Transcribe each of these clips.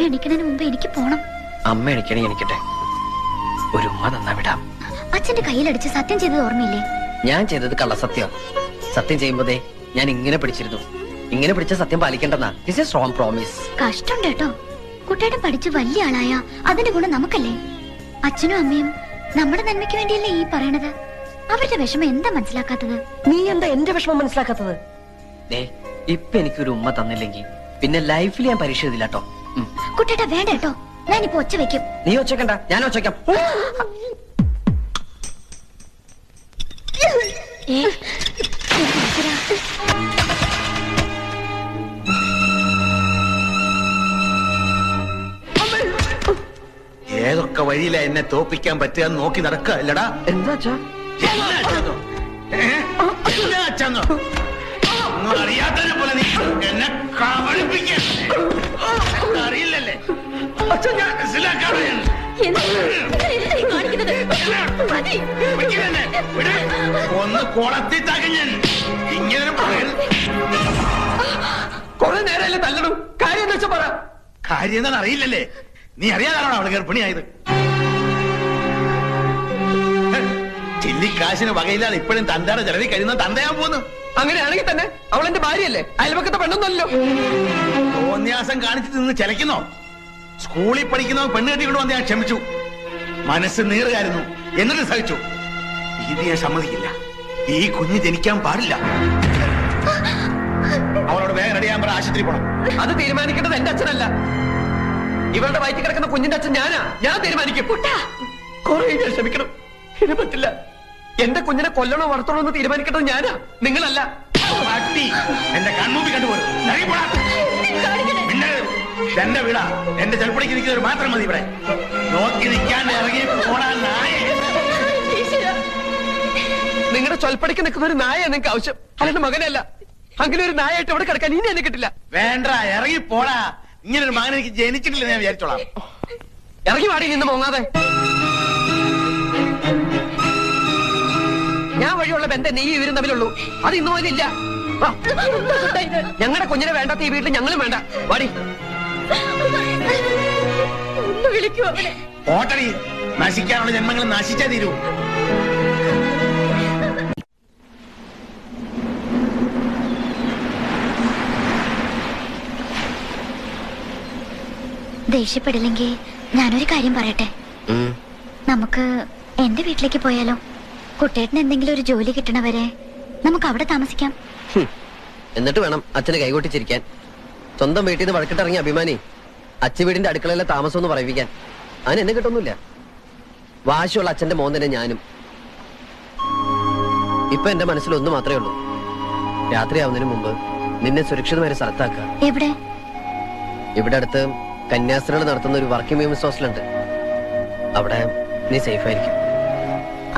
എണീക്കുന്നതിന് മുമ്പ് എനിക്ക് പോണം. അമ്മ എണിക്കണേ എണിക്കട്ടെ, ഒരു ഉമ്മ തന്നാ വിടാം. അച്ഛന്റെ കയ്യിലടിച്ച് സത്യം ചെയ്തത് ഓർമ്മയില്ലേ? ഞാൻ ചെയ്തത് കള്ളസത്യം. സത്യം ചെയ്യുമ്പോഴേ ഞാൻ ഇങ്ങനെ പിടിച്ചിരുന്നു. ഇങ്ങനെ പിടിച്ച സത്യം പാലിക്കേണ്ടെന്നാ. This is strong promise. കഷ്ടം കേട്ടോ. കുട്ടേട്ടൻ പഠിച്ച് വലിയ ആളായ അതിന്റെ ഗുണം നമുക്കല്ലേ? അച്ഛനും അമ്മയും നമ്മുടെ നന്മയ്ക്ക് വേണ്ടിയല്ലേ ഈ പറയണത്. അവരുടെ വിഷമം എന്താ മനസ്സിലാക്കാത്തത്? നീ എന്താ എന്റെ വിഷമം മനസ്സിലാക്കാത്തത്? ഇപ്പൊ എനിക്കൊരു ഉമ്മ തന്നില്ലെങ്കിൽ പിന്നെ ലൈഫിൽ ഞാൻ പരീക്ഷ എഴുതില്ല കേട്ടോ. കുട്ടേട്ട വേണ്ട കേട്ടോ, ഞാനിപ്പോ ഒച്ച വെക്കും. നീ ഒച്ചക്കണ്ട, ഞാൻ ഒച്ചയ്ക്കാം. ഏതൊക്കെ വഴിയില എന്നെ തോപ്പിക്കാൻ പറ്റുക നോക്കി നടക്കുക അല്ലടാ. എന്താ അറിയാത്തതിനെ പോലെ നീ എന്നെ അറിയില്ലല്ലേ? ഒന്ന് കുളത്തി തകഞ്ഞൻ ഇങ്ങനെ കുറെ നേരമല്ലേ തല്ലണം. കാര്യം എന്താ വെച്ചാ പറ. കാര്യം എന്താണെന്ന് അറിയില്ലല്ലേ? നീ അറിയാതാണോ അവള് ഗർഭിണിയായത്? ചില്ലിക്കാശിന് വകയില്ലാതെ ഇപ്പോഴും തന്തയുടെ ചെലവിൽ കഴിയുന്ന തന്തയാൻ പോകുന്നു. അങ്ങനെയാണെങ്കിൽ തന്നെ അവൾ എന്റെ ഭാര്യയല്ലേ, അയൽവക്കത്തെ പെണ്ണൊന്നല്ലോ. തോന്യാസം കാണിച്ചിട്ട് നിന്ന് ചിലക്കുന്നോ? സ്കൂളിൽ പഠിക്കുന്നോ പെണ്ണ് കെട്ടിക്കൊണ്ട് വന്ന് ഞാൻ ക്ഷമിച്ചു. മനസ്സ് നീറുകായിരുന്നു, എന്നിട്ട് സഹിച്ചു. ഇത് ഞാൻ സമ്മതിക്കില്ല. ഈ കുഞ്ഞ് ജനിക്കാൻ പാടില്ല. അവളോട് വേഗം റെഡിയാൻ പറ, ആശുപത്രി പോണം. അത് തീരുമാനിക്കേണ്ടത് എന്റെ അച്ഛനല്ല. ഇവളുടെ വയറ്റിൽ കിടക്കുന്ന കുഞ്ഞിന്റെ അച്ഛൻ ഞാനാ. ഞാൻ തീരുമാനിക്കും. കുറെ ഞാൻ ക്ഷമിക്കണം, ഇത് പറ്റില്ല. എന്റെ കുഞ്ഞിനെ കൊല്ലണോ വളർത്തണോ എന്ന് തീരുമാനിക്കേണ്ടത് ഞാനാ, നിങ്ങളല്ല. എന്റെ കൺമുമ്പിൽ കണ്ടുപോലും എന്റെ വീടാ. എന്റെ ചെറുപ്പടിക്ക് നിൽക്കുന്നവർ മാത്രം മതി ഇവിടെ. നോക്കി നിൽക്കാൻ ഇറങ്ങി പോടാൻ നായ. നിങ്ങളുടെ ചൊൽപ്പടിക്ക് നിൽക്കുന്ന ഒരു നായ നിങ്ങൾക്ക് ആവശ്യം, അല്ലാണ്ട് മകനല്ല. അങ്ങനെ ഒരു നായായിട്ട് ഇവിടെ കിടക്കാൻ ഇനി എന്നെ കിട്ടില്ല. വേണ്ട, ഇറങ്ങി പോടാ. ഇങ്ങനൊരു മകൻ എനിക്ക് ജനിച്ചിട്ടില്ല, ഞാൻ വിചാരിച്ചോളാം. ഇറങ്ങി വാടി നിന്ന് മോങ്ങാതെ. ഞാൻ വഴിയുള്ള ബന്ധം നീ ഇവരും തമ്മിലുള്ളൂ, അത് ഇന്നു പോലും ഇല്ല. ഞങ്ങളുടെ കുഞ്ഞിനെ വേണ്ടാത്ത ഈ വീട്ടിൽ ഞങ്ങളും വേണ്ട. വാടി. ഓട്ടടി, നശിക്കാനുള്ള ജന്മങ്ങൾ നശിച്ചാ തീരൂ. ദേഷ്യപ്പെടില്ലെങ്കിൽ ഞാനൊരു കാര്യം പറയട്ടെ. നമുക്ക് എന്റെ വീട്ടിലേക്ക് പോയാലോ? കുട്ടേട്ടന് എന്തെങ്കിലും ഒരു ജോലി കിട്ടണവരെ നമുക്ക് അവിടെ താമസിക്കാം. എന്നിട്ട് വേണം അച്ഛന് കൈകൊട്ടിച്ചിരിക്കാൻ. സ്വന്തം വീട്ടിൽ നിന്ന് വഴക്കിട്ടിറങ്ങിയ അഭിമാനി അച്ഛൻ വീടിന്റെ അടുക്കളയിലെ താമസം എന്ന് പറയിപ്പിക്കാൻ. അതിന് എന്നെ കിട്ടൊന്നുമില്ല. വാശിയുള്ള അച്ഛന്റെ മോൻ തന്നെ ഞാനും. ഇപ്പൊ എന്റെ മനസ്സിൽ ഒന്ന് മാത്രമേ ഉള്ളൂ, രാത്രിയാവുന്നതിന് മുമ്പ് നിന്നെ സുരക്ഷിതമായ ഒരു സ്ഥലത്താക്കുക. എവിടെ? ഇവിടെ അടുത്ത് കന്യാസ്ത്രീകൾ നടത്തുന്ന ഒരു വർക്കിംഗ് വിമൻസ് ഹോസ്റ്റലുണ്ട്. അവിടെ നീ സേഫ് ആയിരിക്കും.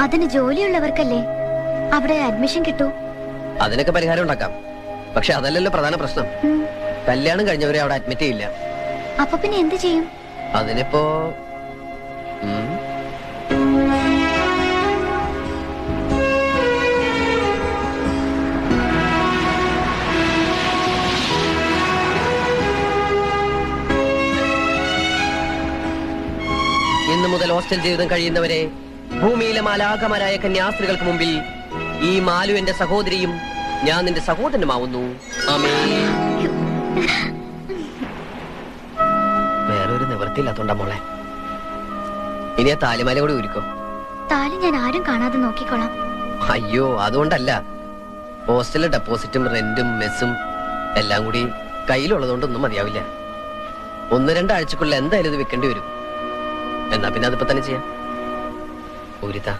അതിന് ജോലിയുള്ളവർക്കല്ലേ അവിടെ അഡ്മിഷൻ കിട്ടൂ. അതിനൊക്കെ പരിഹാരം ഉണ്ടാക്കാം. പക്ഷെ അതല്ലല്ലോ പ്രധാന പ്രശ്നം. കല്യാണം കഴിഞ്ഞവരെ അവിടെ അഡ്മിറ്റ് ചെയ്യില്ല. അപ്പൊ പിന്നെ എന്ത് ചെയ്യും? അതിനിപ്പോ ഇന്നു മുതൽ ഹോസ്റ്റൽ ജീവിതം കഴിയുന്നവരെ ഭൂമിയിലെ മാലാഖമാരായ കന്യാസ്ത്രീകൾക്ക് മുമ്പിൽ ഈ മാലു എന്റെ സഹോദരിയും ഞാൻ നിന്റെ സഹോദരനുമാവുന്നു. വേറൊരു നിവൃത്തിയില്ലാത്തോണ്ടാ മോളെ. ഇനി ആ താലിമാല കൂടി ഉരുക്കോ. താലി ഞാൻ ആരും കാണാതെ നോക്കിക്കോളാം. അയ്യോ, അതുകൊണ്ടല്ല. ഹോസ്റ്റലിലെ ഡെപ്പോസിറ്റും റെന്റും മെസ്സും എല്ലാം കൂടി കയ്യിലുള്ളതുകൊണ്ടൊന്നും മതിയാവില്ല. 1-2 ആഴ്ചക്കുള്ളിൽ എന്തായാലും ഇത് വെക്കേണ്ടി വരും. എന്നാ പിന്നെ അതിപ്പോ തന്നെ ചെയ്യാം. ഊരിതാ.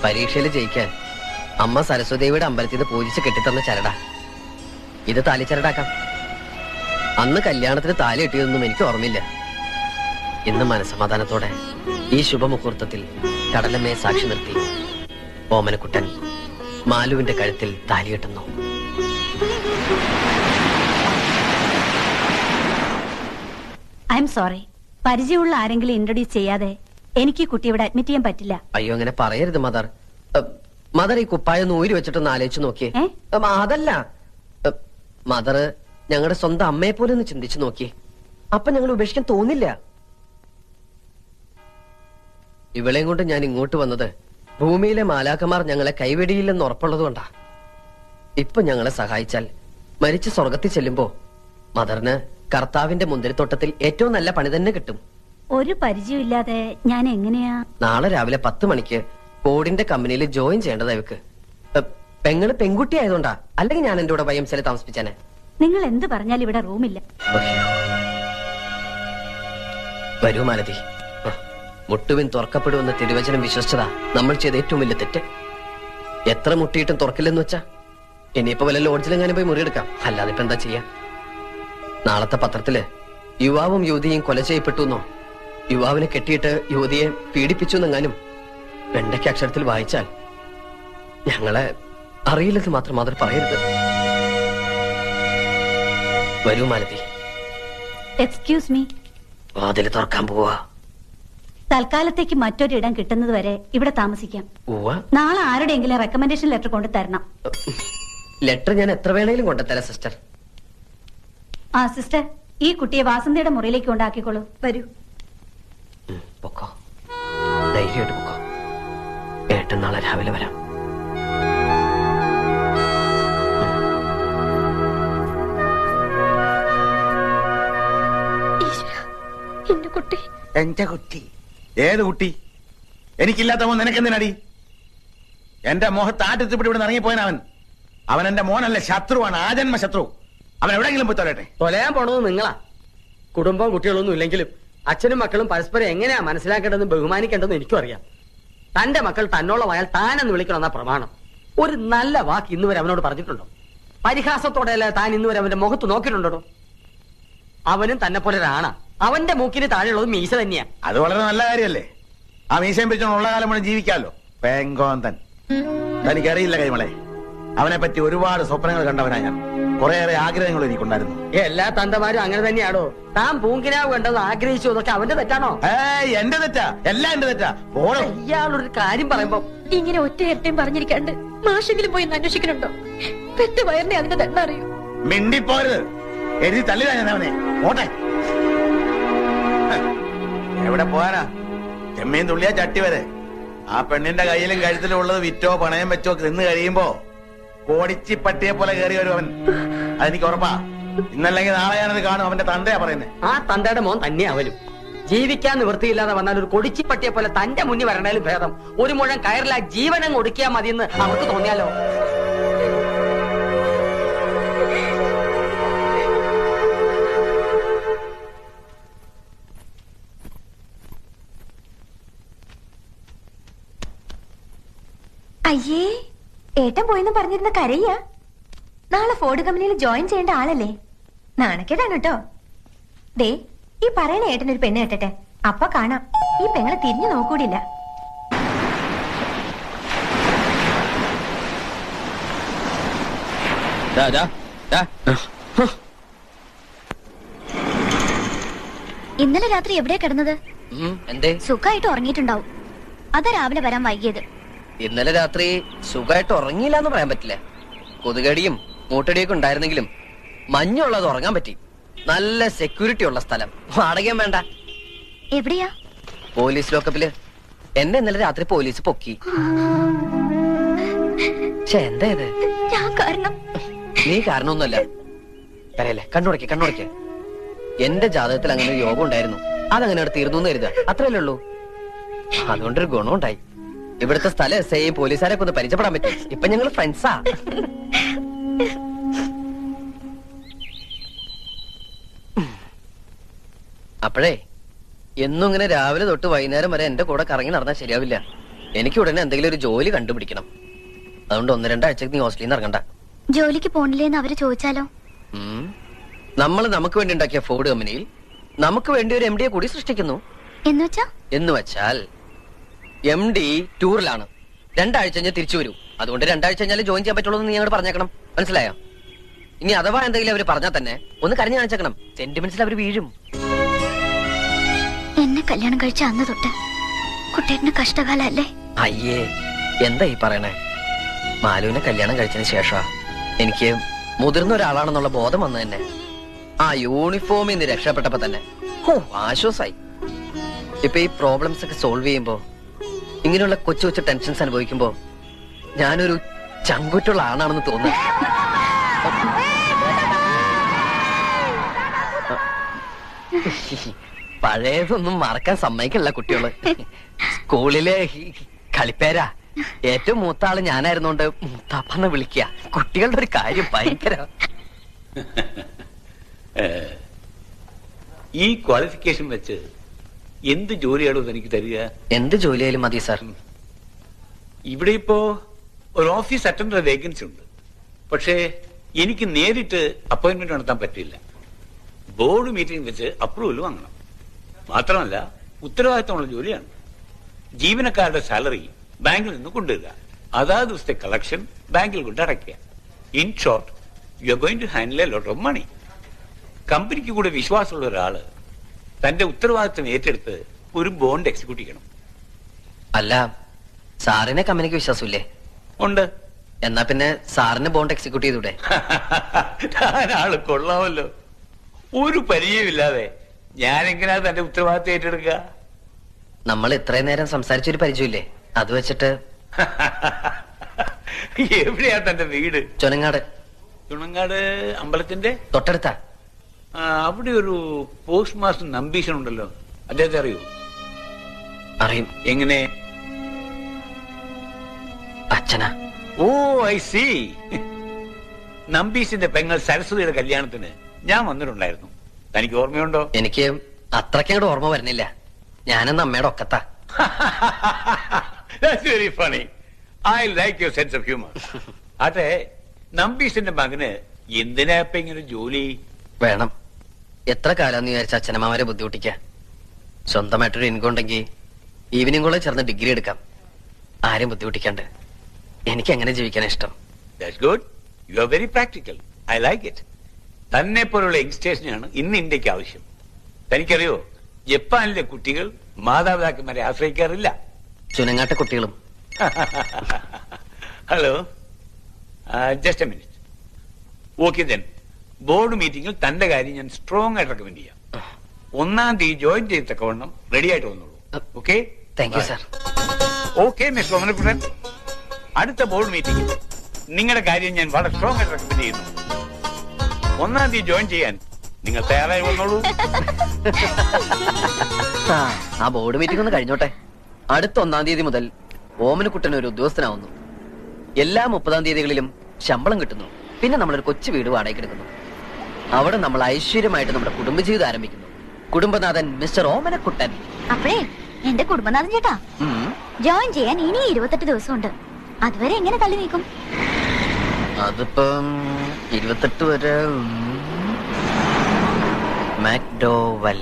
പരീക്ഷയിൽ ജയിക്കാൻ അമ്മ സരസ്വതിയുടെ അമ്പലത്തിൽ നിന്ന് പൂജിച്ച് കെട്ടിത്തന്ന ചരടാ ഇത്. താലിച്ചരടാക്കാം. അന്ന് കല്യാണത്തിന് താലി കെട്ടിയതൊന്നും എനിക്ക് ഓർമ്മയില്ല. ഇന്ന് മനസമാധാനത്തോടെ ഈ ശുഭമുഹൂർത്തത്തിൽ കടലമ്മയെ സാക്ഷി നിർത്തി ഓമനക്കുട്ടൻ മാലുവിന്റെ കഴുത്തിൽ താലി കെട്ടുന്നു. I am sorry. പരിചയമുള്ള ആരെങ്കിലും ഇൻട്രൊഡ്യൂസ് ചെയ്യാതെ എനിക്ക് ഈ കുട്ടി ഇവിടെ അഡ്മിറ്റ് ചെയ്യാൻ പറ്റില്ല. അയ്യോ അങ്ങനെ പറയരുത് മദർ. മദർ ഈ കുപ്പായൊന്ന് ഊരി വെച്ചിട്ടൊന്ന് ആലോചിച്ച് നോക്കിയേ. അതല്ല മദർ, ഞങ്ങളുടെ സ്വന്തം അമ്മയെ പോലെ ഒന്ന് ചിന്തിച്ചു നോക്കിയേ. അപ്പൊ ഞങ്ങൾ ഉപേക്ഷിക്കാൻ തോന്നില്ല. ഇവളെയും കൊണ്ട് ഞാൻ ഇങ്ങോട്ട് വന്നത് ഭൂമിയിലെ മാലാഖമാർ ഞങ്ങളെ കൈവെടിയില്ലെന്ന് ഉറപ്പുള്ളതുകൊണ്ടാ. ഇപ്പൊ ഞങ്ങളെ സഹായിച്ചാൽ മരിച്ച് സ്വർഗത്തിൽ ചെല്ലുമ്പോ മദറിന് കർത്താവിന്റെ മുന്തിരിത്തോട്ടത്തിൽ ഏറ്റവും നല്ല പണി തന്നെ കിട്ടും. ഒരു പരിചയമില്ലാതെ ഞാൻ എങ്ങനെയാ? നാളെ രാവിലെ 10 മണിക്ക് ബോർഡിന്റെ കമ്പനിയിൽ ജോയിൻ ചെയ്യേണ്ടതാ ഇവക്ക്. പെങ്ങള് പെൺകുട്ടി ആയതുകൊണ്ടാ, അല്ലെങ്കിൽ ഞാൻ എന്റെ കൂടെ വൈഎംസിയിൽ താമസിപ്പിച്ചേനെ. നിങ്ങൾ എന്ത് പറഞ്ഞാലും ഇവിടെ റൂമില്ല. വരൂ മാലതി. മുട്ടുവിൻ തുറക്കപ്പെടുമെന്ന് തിരുവചനം വിശ്വസിച്ചതാ നമ്മൾ ചെയ്ത ഏറ്റവും വലിയ തെറ്റ്. എത്ര മുട്ടിയിട്ടും തുറക്കില്ലെന്ന് വെച്ചാ ഇനിയിപ്പോ വല്ല ലോഡ്ജിലെങ്ങാനും പോയി മുറിയെടുക്കാം. അല്ലാതെ ഇപ്പൊ എന്താ ചെയ്യാ? നാളത്തെ പത്രത്തില് യുവാവും യുവതിയും കൊല ചെയ്യപ്പെട്ടു എന്നോ യുവാവിനെ കെട്ടിയിട്ട് യുവതിയെ പീഡിപ്പിച്ചു എന്നെങ്ങാനും വെണ്ടയ്ക്ക് അക്ഷരത്തിൽ വായിച്ചാൽ ഞങ്ങളെ അറിയില്ലെന്ന് മാത്രം മാതൃ പറയരുത്. വരൂ മാലതി. Excuse me. വാതില് തുറക്കാൻ പോവാ. തൽക്കാലത്തേക്ക് മറ്റൊരിടം കിട്ടുന്നത് വരെ ഇവിടെ താമസിക്കാം. നാളെ ആരുടെയെങ്കിലും റെക്കമെൻഡേഷൻ ലെറ്റർ കൊണ്ടു തരണം. ലെറ്റർ ഞാൻ എത്ര വേണേലും കൊണ്ടുതരാം സിസ്റ്റർ. ആ സിസ്റ്റർ, ഈ കുട്ടിയെ വാസന്തിയുടെ മുറിയിലേക്ക് കൊണ്ടാക്കിക്കോളൂ. വരൂ. പൊക്കോ, ധൈര്യമായിട്ട് പൊക്കോ. ഏട്ടൻ നാളെ രാവിലെ വരാം. എന്റെ കുട്ടി. ഏത് കുട്ടി? എനിക്കില്ലാത്ത മോൻ നിനക്കെന്തിനടി? എന്റെ മോഹത്ത് ആറ്റത്തിപ്പിടി ഇവിടെ ഇറങ്ങിപ്പോയൻ അവൻ എന്റെ മോനല്ല, ശത്രുവാണ്, ആജന്മ ശത്രു. അവൻ എവിടെയെങ്കിലും പോയി തൊലട്ടെ. തൊലയാൻ പോണത് നിങ്ങളാ. കുടുംബവും കുട്ടികളൊന്നും ഇല്ലെങ്കിലും അച്ഛനും മക്കളും പരസ്പരം എങ്ങനെയാ മനസ്സിലാക്കേണ്ടതെന്ന് ബഹുമാനിക്കേണ്ടതെന്ന് എനിക്കും അറിയാം. തന്റെ മക്കൾ തന്നോളമായാൽ താനെന്ന് വിളിക്കണമെന്ന പ്രമാണം. ഒരു നല്ല വാക്ക് ഇന്നുവരെ അവനോട് പറഞ്ഞിട്ടുണ്ടോ? പരിഹാസത്തോടെയല്ല താൻ ഇന്നുവരെ അവന്റെ മുഖത്ത് നോക്കിയിട്ടുണ്ടോ? അവനും തന്നെ പോലെ ഒരാണ. അവന്റെ മൂക്കിന് താഴെയുള്ളത് മീശ തന്നെയാ. അത് വളരെ നല്ല കാര്യല്ലേ. ആ മീശയും പിടിച്ചോണ്ട് ഉള്ള കാലം മുഴുവൻ ജീവിക്കാമല്ലോ. പെങ്കോന്തൻ. തനിക്കറിയില്ല കൈമളെ, അവനെ പറ്റി ഒരുപാട് സ്വപ്നങ്ങൾ കണ്ടവനാ ഞാൻ. കുറേയേറെ ആഗ്രഹങ്ങളും എനിക്കുണ്ടായിരുന്നു. എല്ലാ തന്തമാരും അങ്ങനെ തന്നെയാണോ? താൻ പൂങ്കിനാവ് കണ്ടെന്ന് ആഗ്രഹിച്ചു, അതൊക്കെ അവന്റെ തെറ്റാണോ? എന്റെ തെറ്റാ, എല്ലാം എന്റെ തെറ്റാ. ഇയാളൊരു കാര്യം പറയുമ്പോ ഇങ്ങനെ ഒറ്റ പറഞ്ഞിരിക്കാണ്ട് മാഷെങ്കിലും പോയി അന്വേഷിക്കണുണ്ടോ? പെറ്റ വയറിനെ അതിന്റെ ദണ്ണ അറിയൂ. മിണ്ടിപ്പോരുത്. എഴുതി തള്ളിതാ ഞാൻ അവനെ. ഓട്ടെ. എവിടെ പോകാനാ? ചെമ്മീൻ തുള്ളിയാ ചട്ടി വരെ. ആ പെണ്ണിന്റെ കയ്യിലും കഴുത്തിലും ഉള്ളത് വിറ്റോ പണയം വെച്ചോ നിന്ന് കഴിയുമ്പോ കോടിച്ചി പട്ടിയെ പോലെ കയറി വരും അവൻ. അതെനിക്ക് ഉറപ്പാ. ഇന്നല്ലെങ്കിൽ നാളെ ഞാനത് കാണും. അവന്റെ തന്തയാ പറയുന്നേ. ആ തന്തയുടെ മോൻ തന്നെ അവനും. ജീവിക്കാൻ നിവൃത്തിയില്ലാതെ വന്നാൽ ഒരു കൊടിച്ചിപ്പട്ടിയെ പോലെ തന്റെ മുന്നിൽ വരണേലും ഭേദം ഒരു മുഴം കയറില ജീവനം ഒടുക്കിയാ മതിയെന്ന് അവർക്ക് തോന്നിയാലോ? അയ്യേ, ഏട്ടൻ പോയെന്ന് പറഞ്ഞിരുന്ന കരയ്യ. നാളെ ഫോർഡ് കമ്പനിയിൽ ജോയിൻ ചെയ്യേണ്ട ആളല്ലേ? നാണക്കേടാണ് കേട്ടോ. ദേ, ഈ പറയണ ഏട്ടനൊരു പെണ്ണ് കെട്ടട്ടെ, അപ്പൊ കാണാം ഈ പെങ്ങളെ തിരിഞ്ഞു നോക്കൂടില്ല. ഇന്നലെ രാത്രി എവിടെയാ കിടന്നത്? സുഖമായിട്ട് ഉറങ്ങിയിട്ടുണ്ടാവും. അതാ രാവിലെ വരാൻ വൈകിയത്. ഇന്നലെ രാത്രി സുഖമായിട്ട് ഉറങ്ങിയില്ല എന്ന് പറയാൻ പറ്റില്ല. കൊതുകടിയും മൂട്ടടിയൊക്കെ ഉണ്ടായിരുന്നെങ്കിലും മഞ്ഞുള്ളത് ഉറങ്ങാൻ പറ്റി. നല്ല സെക്യൂരിറ്റി ഉള്ള സ്ഥലം. വാടകയും വേണ്ട. എവിടെയാ? പോലീസ് ലോക്കപ്പില്. എന്നെ ഇന്നലെ രാത്രി പോലീസ് പൊക്കി. എന്താ ഇത്? നീ കാരണമൊന്നുമല്ല. കരയല്ലേ, കണ്ണുടയ്ക്ക്. എന്റെ ജാതകത്തിൽ അങ്ങനെ ഒരു യോഗം ഉണ്ടായിരുന്നു. അതങ്ങനെ തീർന്നു എന്ന് കരുതുക, അത്രയല്ലേ ഉള്ളൂ. അതുകൊണ്ടൊരു ഗുണമുണ്ടായി. ഇവിടുത്തെ സ്ഥലം എസ് ഐ പോലീസുകാരൊക്കെ ഒന്ന് പരിചയപ്പെടാൻ പറ്റും. ഇപ്പൊ ഞങ്ങൾ ഫ്രണ്ട്സാ. അപ്പോഴേ എന്നും ഇങ്ങനെ രാവിലെ തൊട്ട് വൈകുന്നേരം വരെ എന്റെ കൂടെ കറങ്ങി നടന്നാൽ ശരിയാവില്ല. എനിക്ക് ഉടനെ എന്തെങ്കിലും ഒരു ജോലി കണ്ടുപിടിക്കണം. അതുകൊണ്ട് 1-2 ആഴ്ചക്ക് നീ ഹോസ്റ്റലിൽ നിന്ന് ഇറങ്ങണ്ട. ജോലിക്ക് പോണില്ലേന്ന് അവര് ചോദിച്ചാലോ? നമ്മൾ നമുക്ക് വേണ്ടി ഉണ്ടാക്കിയ ഫോർഡ് കമ്പനിയിൽ നമുക്ക് വേണ്ടി ഒരു MD കൂടി സൃഷ്ടിക്കുന്നു. എന്ന് വെച്ചാൽ MD ടൂറിലാണ്. 2 ആഴ്ച കഴിഞ്ഞാൽ തിരിച്ചു വരൂ. അതുകൊണ്ട് 2 ആഴ്ച കഴിഞ്ഞാൽ ജോയിൻ ചെയ്യാൻ പറ്റുള്ളൂ എന്ന് നീ അങ്ങോട്ട് പറഞ്ഞേക്കണം. മനസ്സിലായോ? ഇനി അഥവാ എന്തെങ്കിലും അവര് പറഞ്ഞാൽ തന്നെ ഒന്ന് കരഞ്ഞു കാണിച്ചേക്കണം. സെന്റിമെന്റ്സിൽ അവര് വീഴും. എന്നെ കല്യാണം കഴിച്ച അന്ന് തൊട്ട് കുട്ടേട്ടന് കഷ്ടകാലല്ലേ? അയ്യേ, എന്താ ഈ പറയണേ? മാലുവിനെ കല്യാണം കഴിച്ചതിന് ശേഷമാ എനിക്ക് മുതിർന്ന ഒരാളാണെന്നുള്ള ബോധം വന്നു തന്നെ. ആ യൂണിഫോമിൽ നിന്ന് രക്ഷപ്പെട്ടപ്പോ തന്നെ ആശ്വാസായി. ഇപ്പൊ ഈ പ്രോബ്ലംസ് ഒക്കെ സോൾവ് ചെയ്യുമ്പോ, ഇങ്ങനെയുള്ള കൊച്ചു കൊച്ചു ടെൻഷൻസ് അനുഭവിക്കുമ്പോ ഞാനൊരു ചങ്കുറ്റുള്ള ആണാണെന്ന് തോന്നുന്നു. പഴയതൊന്നും മറക്കാൻ സമ്മതിക്കില്ല കുട്ടികള്. സ്കൂളിലെ കളിപ്പേരാ. ഏറ്റവും മൂത്ത ആള് ഞാനായിരുന്നോണ്ട് മൂത്താപ്പന്ന് വിളിക്കുക. കുട്ടികളുടെ ഒരു കാര്യം ഭയങ്കര. ഈ ക്വാളിഫിക്കേഷൻ വെച്ച് എന്ത് ജോലിയാണോ എനിക്ക് തരിക? എന്ത് ജോലിയായാലും മതി സാർ. ഇവിടെ ഇപ്പോ ഒരു ഓഫീസ് അറ്റൻഡർ വേക്കൻസി ഉണ്ട്. പക്ഷേ എനിക്ക് നേരിട്ട് അപ്പോയിന്റ്മെന്റ് നടത്താൻ പറ്റില്ല. ബോർഡ് മീറ്റിംഗ് വെച്ച് അപ്രൂവൽ വാങ്ങണം. മാത്രമല്ല ഉത്തരവാദിത്തമുള്ള ജോലിയാണ്. ജീവനക്കാരുടെ സാലറി ബാങ്കിൽ നിന്ന് കൊണ്ടുവരിക, അതാത് ദിവസത്തെ കളക്ഷൻ ബാങ്കിൽ കൊണ്ട് അടയ്ക്കുക. In short, you are going to handle a lot of money. കമ്പനിക്ക് കൂടെ വിശ്വാസമുള്ള ഒരാള് തന്റെ ഉത്തരവാദിത്തം ഏറ്റെടുത്ത് ഒരു ബോണ്ട് എക്സിക്യൂട്ട് ചെയ്യണം. അല്ല, സാറിനെ കമ്പനിക്ക് വിശ്വാസമില്ലേ? ഉണ്ട്. എന്നാ പിന്നെ സാറിന് ബോണ്ട് എക്സിക്യൂട്ട് ചെയ്തൂടെ? ആള് കൊള്ളാമല്ലോ. ഒരു പരിചയമില്ലാതെ ഞാനെങ്ങനെയാ തന്റെ ഉത്തരവാദിത്തം ഏറ്റെടുക്കുക? നമ്മൾ ഇത്രയും നേരം സംസാരിച്ചൊരു പരിചയമില്ലേ? അത് വെച്ചിട്ട്. എവിടെയാ തന്റെ വീട്? ചുനങ്ങാട്. ചുണങ്ങാട് അമ്പലത്തിന്റെ തൊട്ടടുത്താ. അവിടെ ഒരു പോസ്റ്റ് മാസ്റ്റർ നമ്പീശൻ ഉണ്ടല്ലോ, അദ്ദേഹത്തെ അറിയൂ? അറിയും. എങ്ങനെ? അച്ഛനാ. ഓ, ഐ സി. നമ്പീശിന്റെ പെങ്ങൾ സരസ്വതിയുടെ കല്യാണത്തിന് ഞാൻ വന്നിട്ടുണ്ടായിരുന്നു. തനിക്ക് ഓർമ്മയുണ്ടോ? എനിക്ക് അത്രയ്ക്കങ്ങോട്ട് ഓർമ്മ വരുന്നില്ല. ഞാനെന്ന് അമ്മയുടെ ഒക്കത്താ. That's very funny. I like your sense of humor. അതെ, നമ്പീശിന്റെ മകന് എന്തിനാ ഇപ്പൊ ഇങ്ങനെ ജോലി വേണം? എത്ര കാലാന്ന് വിചാരിച്ച അച്ഛനമ്മമാരെ ബുദ്ധിമുട്ടിക്ക. സ്വന്തമായിട്ടൊരു ഇൻകം ഉണ്ടെങ്കിൽ ഈവനിങ് കൂടെ ചേർന്ന് ഡിഗ്രി എടുക്കാം, ആരും ബുദ്ധിമുട്ടിക്കാണ്ട്. എനിക്ക് എങ്ങനെ ജീവിക്കാൻ ഇഷ്ടം. That's good. You are very practical. I like it. തന്നെ പോലുള്ള യങ്സ്റ്റേഴ്സിനാണ് ഇന്ന് ഇന്ത്യക്ക് ആവശ്യം. തനിക്കറിയോ, ജപ്പാനിലെ കുട്ടികൾ മാതാപിതാക്കന്മാരെ ആശ്രയിക്കാറില്ല. ചുനങ്ങാട്ടെ കുട്ടികളും. Hello, just A minute. Okay then, board മീറ്റിംഗിൽ തന്റെ കാര്യം ഞാൻ സ്ട്രോങ് ആയിട്ട് റെക്കമെൻഡ് ചെയ്യാം. 1-ാം തീയതി ജോയിൻ ചെയ്തക്കവണ്ണം റെഡി ആയിട്ട് വന്നോളൂ. Okay? Thank you sir. Okay mister Omanakuttan, അടുത്ത ബോർഡ് മീറ്റിംഗിൽ നിങ്ങളുടെ കാര്യം ഞാൻ വളരെ സ്ട്രോങ് ആയിട്ട് റെക്കമെൻഡ് ചെയ്യുന്നു. 1-ാം തീയതി ജോയിൻ ചെയ്യാൻ നിങ്ങൾ തയ്യാറായി വന്നോളൂ. ആ ബോർഡ് മീറ്റിംഗ് ഒന്ന് കഴിഞ്ഞോട്ടെ. അടുത്ത 1-ാം തീയതി മുതൽ ഓമനക്കുട്ടൻ ഒരു ഉദ്യോഗസ്ഥനാവുന്നു. എല്ലാ 30-ാം തീയതികളിലും ശമ്പളം കിട്ടുന്നു. പിന്നെ നമ്മളൊരു കൊച്ചു വീട് വാടകയ്ക്ക് എടുക്കുന്നു. അവിടെ നമ്മൾ ഐശ്വര്യമായിട്ട് നമ്മുടെ കുടുംബജീവിതം ആരംഭിക്കുന്നു. കുടുംബനാഥൻ മിസ്റ്റർ ഓമനക്കുട്ടൻ. അപ്പഴേ എന്റെ കുടുംബനാഥൻ ചേട്ടാ, ജോയിൻ ചെയ്യാൻ ഇനി 28 ദിവസമുണ്ട്. അതുവരെ എങ്ങനെ തള്ളി നീക്കും? അതിപ്പം 28 വരെ. മാക്ഡോവൽ.